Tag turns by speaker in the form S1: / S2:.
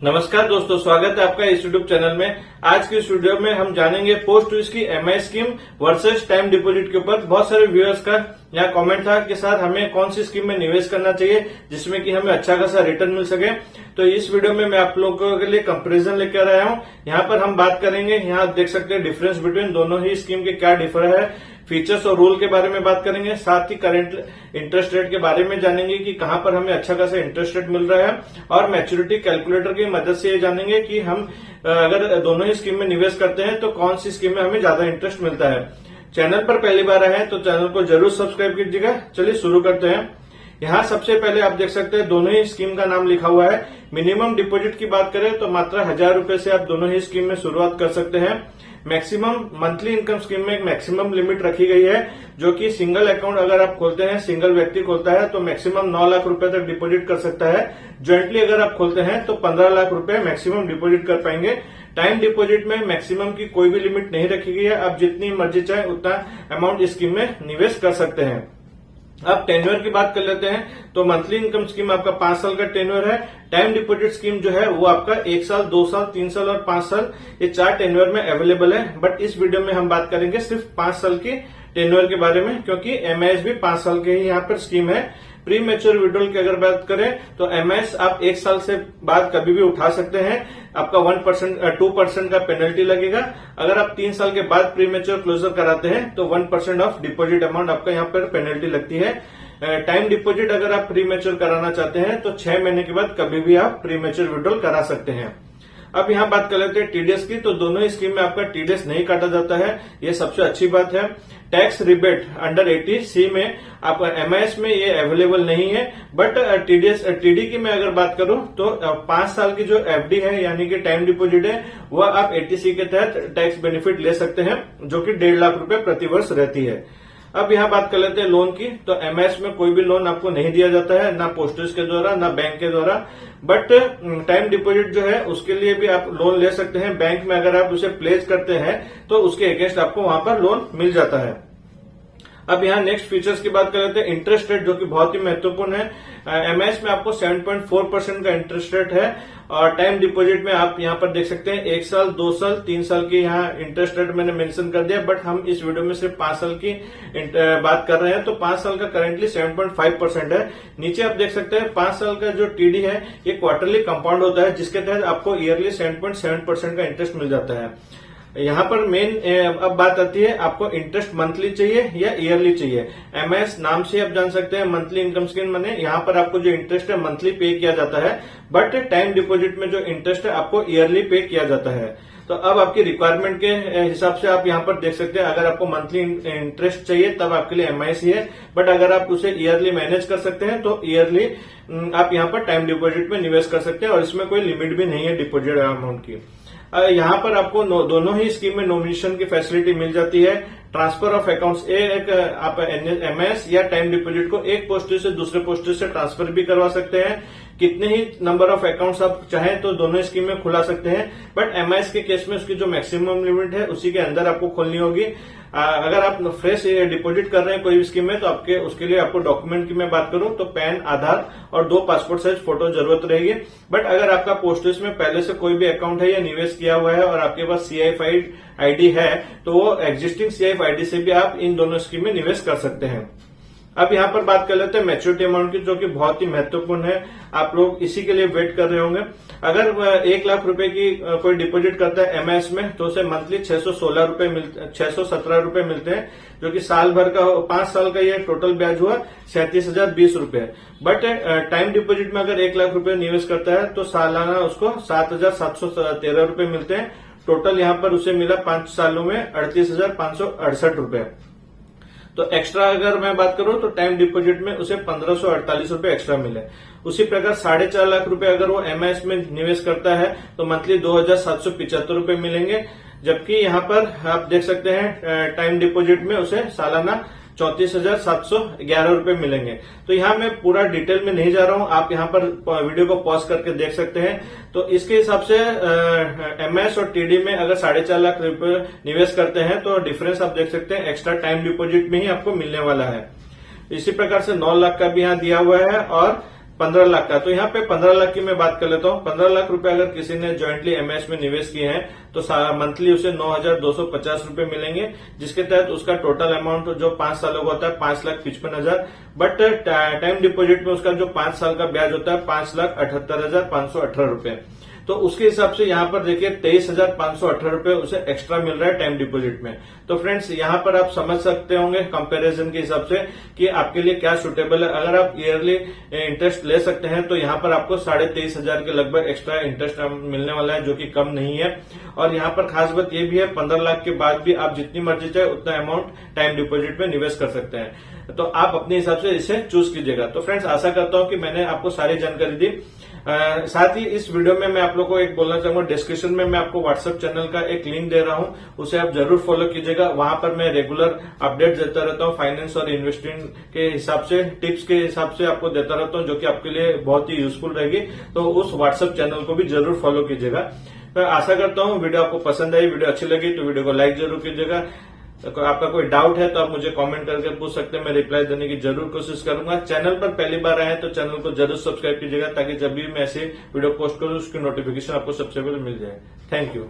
S1: नमस्कार दोस्तों, स्वागत है आपका इस यूट्यूब चैनल में। आज की इस वीडियो में हम जानेंगे पोस्ट ट्विस्ट की MI scheme versus time deposit के ऊपर। बहुत सारे व्यूअर्स का यहाँ कमेंट था कि सर हमें कौन सी स्कीम में निवेश करना चाहिए जिसमें कि हमें अच्छा खासा रिटर्न मिल सके। तो इस वीडियो में मैं आप लोगों के लिए कंपैरिजन लेकर आया हूँ। यहाँ पर हम बात करेंगे, यहाँ देख सकते हैं डिफरेंस बिटवीन दोनों ही स्कीम के क्या डिफर है, फीचर्स और रूल के बारे में बात करेंगे। साथ ही करंट इंटरेस्ट रेट के बारे में जानेंगे कि कहां पर हमें अच्छा खासा इंटरेस्ट रेट मिल रहा है, और मैच्योरिटी कैलकुलेटर की मदद से ये जानेंगे कि हम अगर दोनों ही स्कीम में निवेश करते हैं तो कौन सी स्कीम में हमें ज्यादा इंटरेस्ट मिलता है। चैनल पर पहली बार आए हैं तो चैनल को जरूर सब्सक्राइब कीजिएगा। चलिए शुरू करते हैं। यहाँ सबसे पहले आप देख सकते हैं दोनों ही स्कीम का नाम लिखा हुआ है। मिनिमम डिपॉजिट की बात करें तो मात्र 1000 रुपए से आप दोनों ही स्कीम में शुरुआत कर सकते हैं। मैक्सिमम मंथली इनकम स्कीम में एक मैक्सिमम लिमिट रखी गई है, जो कि सिंगल अकाउंट अगर आप खोलते हैं, सिंगल व्यक्ति खोलता है तो मैक्सिमम 9 लाख रुपए तक डिपॉजिट कर सकता है। ज्वाइंटली अगर आप खोलते हैं तो 15 लाख रुपए मैक्सिमम डिपॉजिट कर पाएंगे। टाइम डिपॉजिट में मैक्सिमम की कोई भी लिमिट नहीं रखी गई है, आप जितनी मर्जी चाहे उतना अमाउंट इस स्कीम में निवेश कर सकते हैं। अब टेन्योर की बात कर लेते हैं तो मंथली इनकम स्कीम आपका 5 साल का टेन्योर है। टाइम डिपॉजिट स्कीम जो है वो आपका 1 साल, 2 साल, 3 साल और 5 साल, ये 4 टेन्योर में अवेलेबल है। बट इस वीडियो में हम बात करेंगे सिर्फ 5 साल की टेन्योर के बारे में, क्योंकि एमआईएस भी 5 साल के ही यहाँ पर स्कीम है। प्री मैच्योर विड्रॉल की अगर बात करें तो एमआईएस आप 1 साल से बाद कभी भी उठा सकते हैं। आपका 2% का पेनल्टी लगेगा। अगर आप 3 साल के बाद प्री मैच्योर क्लोजर कराते हैं तो 1% ऑफ डिपॉजिट अमाउंट आपका यहाँ पर पेनल्टी लगती है। टाइम डिपॉजिट अगर आप प्री मैच्योर कराना चाहते हैं तो 6 महीने के बाद कभी भी आप प्री मैच्योर विड्रॉल करा सकते हैं। अब यहाँ बात कर लेते हैं टीडीएस की। तो दोनों ही स्कीम में आपका टीडीएस नहीं काटा जाता है, ये सबसे अच्छी बात है। टैक्स रिबेट अंडर 80C में आपका एमआईएस में ये अवेलेबल नहीं है। बट टीडी की मैं अगर बात करूं तो 5 साल की जो एफडी है यानी कि टाइम डिपॉजिट है वह आप 80C के तहत टैक्स बेनिफिट ले सकते हैं, जो कि 1.5 लाख रुपए प्रति वर्ष रहती है। अब यहाँ बात कर लेते हैं लोन की। तो एमआईएस में कोई भी लोन आपको नहीं दिया जाता है, ना पोस्टर्स के द्वारा ना बैंक के द्वारा। बट टाइम डिपॉजिट जो है उसके लिए भी आप लोन ले सकते हैं। बैंक में अगर आप उसे प्लेस करते हैं तो उसके अगेंस्ट आपको वहां पर लोन मिल जाता है। अब यहाँ नेक्स्ट फीचर्स की बात कर लेते हैं। इंटरेस्ट रेट जो कि बहुत ही महत्वपूर्ण है। एमआईएस में आपको 7.4% का इंटरेस्ट रेट है, और टाइम डिपॉजिट में आप यहाँ पर देख सकते हैं 1 साल, 2 साल, 3 साल की यहाँ इंटरेस्ट रेट मैंने मेंशन कर दिया। बट हम इस वीडियो में सिर्फ 5 साल की बात कर रहे हैं। तो 5 साल का करेंटली 7.5% है। नीचे आप देख सकते हैं 5 साल का जो टीडी है ये क्वार्टरली कंपाउंड होता है, जिसके तहत आपको ईयरली 7.7% का इंटरेस्ट मिल जाता है। यहाँ पर मेन अब बात आती है, आपको इंटरेस्ट मंथली चाहिए या ईयरली चाहिए। एमआईएस नाम से आप जान सकते हैं मंथली इनकम स्कीम माने यहाँ पर आपको जो इंटरेस्ट है मंथली पे किया जाता है। बट टाइम डिपॉजिट में जो इंटरेस्ट है आपको ईयरली पे किया जाता है। तो अब आपकी रिक्वायरमेंट के हिसाब से आप यहाँ पर देख सकते हैं, अगर आपको मंथली इंटरेस्ट चाहिए तब आपके लिए एमआईएस ही है। बट अगर आप उसे ईयरली मैनेज कर सकते हैं तो ईयरली आप यहाँ पर टाइम डिपॉजिट में निवेश कर सकते हैं, और इसमें कोई लिमिट भी नहीं है डिपॉजिट अमाउंट की। यहाँ पर आपको दोनों ही स्कीम में नॉमिनेशन की फैसिलिटी मिल जाती है। ट्रांसफर ऑफ अकाउंट्स, एक आप एमआईएस या टाइम डिपॉजिट को एक पोस्टर से दूसरे पोस्टर से ट्रांसफर भी करवा सकते हैं। कितने ही नंबर ऑफ अकाउंट्स आप चाहें तो दोनों स्कीम में खुला सकते हैं। बट एमआईएस के केस में उसकी जो मैक्सिमम लिमिट है उसी के अंदर आपको खोलनी होगी। अगर आप फ्रेश डिपॉजिट कर रहे हैं कोई भी स्कीम में तो आपके उसके लिए आपको डॉक्यूमेंट की मैं बात करूं तो पैन, आधार और 2 पासपोर्ट साइज फोटो जरूरत रहेगी। बट अगर आपका पोस्टर्स में पहले से कोई भी अकाउंट है या निवेश किया हुआ है और आपके पास CIF आईडी है तो वो एग्जिस्टिंग CIF आईडी से भी आप इन दोनों स्कीम में निवेश कर सकते हैं। अब यहाँ पर बात कर लेते हैं मैच्योरिटी अमाउंट की, जो कि बहुत ही महत्वपूर्ण है। आप लोग इसी के लिए वेट कर रहे होंगे। अगर 1 लाख रुपए की कोई डिपॉजिट करता है एमआईएस में तो उसे मंथली 617 रुपए मिलते हैं, जो कि साल भर का 5 साल का ये टोटल ब्याज हुआ 37,020 रुपए। बट टाइम डिपॉजिट में अगर 1 लाख रुपए निवेश करता है तो सालाना उसको 7,713 रुपए मिलते हैं। टोटल यहाँ पर उसे मिला 5 सालों में 38,568 रुपए। तो एक्स्ट्रा अगर मैं बात करूं तो टाइम डिपॉजिट में उसे 1548 रुपए एक्स्ट्रा मिले। उसी प्रकार 4.5 लाख रुपए अगर वो एमआईएस में निवेश करता है तो मंथली 2,775 रुपए मिलेंगे। जबकि यहाँ पर आप देख सकते हैं टाइम डिपॉजिट में उसे सालाना 34,711 रुपए मिलेंगे। तो यहाँ मैं पूरा डिटेल में नहीं जा रहा हूँ, आप यहाँ पर वीडियो को पॉज करके देख सकते हैं। तो इसके हिसाब से एमआईएस और टीडी में अगर 4.5 लाख रुपए निवेश करते हैं तो डिफरेंस आप देख सकते हैं एक्स्ट्रा टाइम डिपॉजिट में ही आपको मिलने वाला है। इसी प्रकार से 9 लाख का भी यहाँ दिया हुआ है और 15 लाख का। तो यहाँ पे 15 लाख की मैं बात कर लेता हूँ। 15 लाख रुपए अगर किसी ने ज्वाइंटली एमआईएस में निवेश किए हैं तो मंथली उसे 9,250 रुपए मिलेंगे, जिसके तहत उसका टोटल अमाउंट जो 5 सालों का होता है 5,55,000। बट टाइम डिपोजिट में उसका जो 5 साल का ब्याज होता है 5,78,518 रुपए। तो उसके हिसाब से यहाँ पर देखिए 23,518 रुपए उसे एक्स्ट्रा मिल रहा है टाइम डिपॉजिट में। तो फ्रेंड्स यहाँ पर आप समझ सकते होंगे कंपैरिजन के हिसाब से कि आपके लिए क्या सुटेबल है। अगर आप ईयरली इंटरेस्ट ले सकते हैं तो यहाँ पर आपको 23,500 के लगभग एक्स्ट्रा इंटरेस्ट मिलने वाला है, जो कि कम नहीं है। और यहाँ पर खास बात ये भी है, 15 लाख के बाद भी आप जितनी मर्जी चाहे उतना अमाउंट टाइम डिपॉजिट में निवेश कर सकते हैं। तो आप अपने हिसाब से इसे चूज कीजिएगा। तो फ्रेंड्स आशा करता हूं कि मैंने आपको सारी जानकारी दी। साथ ही इस वीडियो में मैं आप लोगों को एक बोलना चाहूंगा, डिस्क्रिप्शन में मैं आपको व्हाट्सएप चैनल का एक लिंक दे रहा हूं, उसे आप जरूर फॉलो कीजिएगा। वहां पर मैं रेगुलर अपडेट देता रहता हूं, फाइनेंस और इन्वेस्टिंग के हिसाब से, टिप्स के हिसाब से आपको देता रहता हूं, जो कि आपके लिए बहुत ही यूजफुल रहेगी। तो उस व्हाट्सएप चैनल को भी जरूर फॉलो कीजिएगा। तो आशा करता हूं वीडियो आपको पसंद आई, वीडियो अच्छी लगी तो वीडियो को लाइक जरूर कीजिएगा। तो आपका कोई डाउट है तो आप मुझे कमेंट करके पूछ सकते हैं, मैं रिप्लाई देने की जरूर कोशिश करूंगा। चैनल पर पहली बार आए हैं तो चैनल को जरूर सब्सक्राइब कीजिएगा, ताकि जब भी मैं ऐसे वीडियो पोस्ट करूं उसकी नोटिफिकेशन आपको सबसे पहले मिल जाए। Thank you.